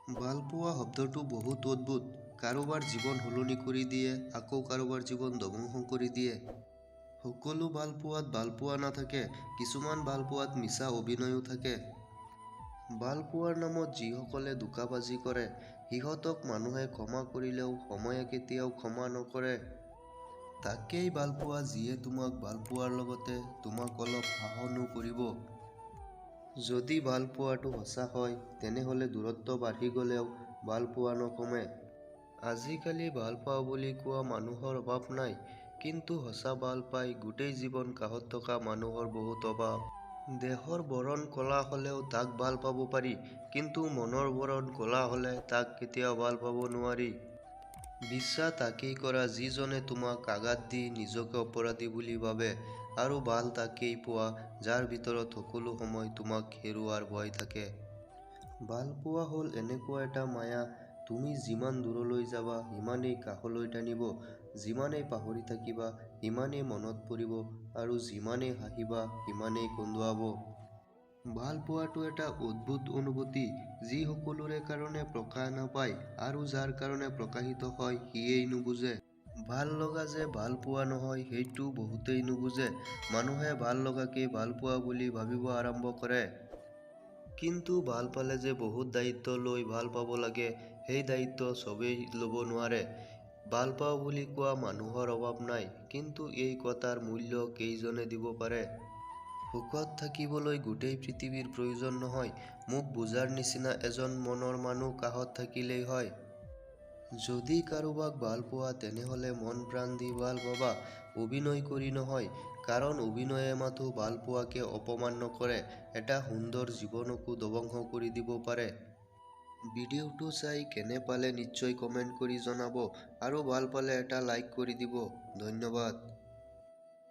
ভালপোৱা শব্দটো বহুত অদ্ভুত। কাৰোবাৰ জীৱন সলনি কৰি দিয়ে, আকৌ কাৰোবাৰ জীৱন ধ্বংস কৰি দিয়ে। সকলো ভালপোৱাত ভালপোৱা নাথাকে, কিছুমান ভালপোৱাত মিছা অভিনয়ো থাকে। ভালপোৱাৰ নামত যিসকলে ধোঁকাবাজি কৰে, সিহঁতক মানুহে ক্ষমা কৰিলেও সময়ে কেতিয়াও ক্ষমা নকৰে। তাকেই ভালপোৱা যিয়ে তোমাক ভালপোৱাৰ লগতে তোমাক অলপ শাসনো কৰিব। যদি ভালপোৱাটো সঁচা হয়, তেনেহ'লে দূৰত্ব বাঢ়ি গ'লেও ভালপোৱা নকমে। আজিকালি ভালপাওঁ বুলি কোৱা মানুহৰ অভাৱ নাই, কিন্তু সঁচা ভাল পাই গোটেই জীৱন কাষত থকা মানুহৰ বহুত অভাৱ। দেহৰ বৰণ ক'লা হ'লেও তাক ভাল পাব পাৰি, কিন্তু মনৰ বৰণ ক'লা হ'লে তাক কেতিয়াও ভাল পাব নোৱাৰি। বিশ্বাস তাকেই কৰা যিজনে তোমাক আঘাত দি নিজকে অপৰাধী বুলি ভাবে, আৰু ভাল তাকেই পোৱা যাৰ ভিতৰত সকলো সময় তোমাক হেৰুৱাৰ ভয় থাকে। ভালপোৱা হ'ল এনেকুৱা এটা মায়া, তুমি যিমান দূৰলৈ যাবা সিমানেই কাষলৈ টানিব, যিমানেই পাহৰি থাকিবা সিমানেই মনত পৰিব, আৰু যিমানেই হাঁহিবা সিমানেই কন্দুৱাব। ভালপোৱাটো এটা অদ্ভুত অনুভূতি, যি সকলোৰে কাৰণে প্ৰকাশ নাপায়, আৰু যাৰ কাৰণে প্ৰকাশিত হয় সিয়েই নুবুজে। ভাল লগা যে ভাল পোৱা নহয় সেইটো বহুতেই নুবুজে। মানুহে ভাল লগাকেই ভালপোৱা বুলি ভাবিব আৰম্ভ কৰে। কিন্তু ভাল পালে যে বহুত দায়িত্ব লৈ ভাল পাব লাগে, সেই দায়িত্ব চবেই ল'ব নোৱাৰে। ভাল পাওঁ বুলি কোৱা মানুহৰ অভাৱ নাই, কিন্তু এই কথাৰ মূল্য কেইজনে দিব পাৰে? সুখত থাকিবলৈ গোটেই পৃথিৱীৰ প্ৰয়োজন নহয়, মোক বুজাৰ নিচিনা এজন মনৰ মানুহ কাষত থাকিলেই হয়। যদি কাৰোবাক ভাল পোৱা তেনেহ'লে মন প্ৰাণ দি ভাল পাবা, অভিনয় কৰি নহয়, কাৰণ অভিনয়ে মাথো ভালপোৱাকে অপমান নকৰে, এটা সুন্দৰ জীৱনকো ধ্বংস কৰি দিব পাৰে। ভিডিঅ'টো চাই কেনে পালে নিশ্চয় কমেণ্ট কৰি জনাব, আৰু ভাল পালে এটা লাইক কৰি দিব। ধন্যবাদ।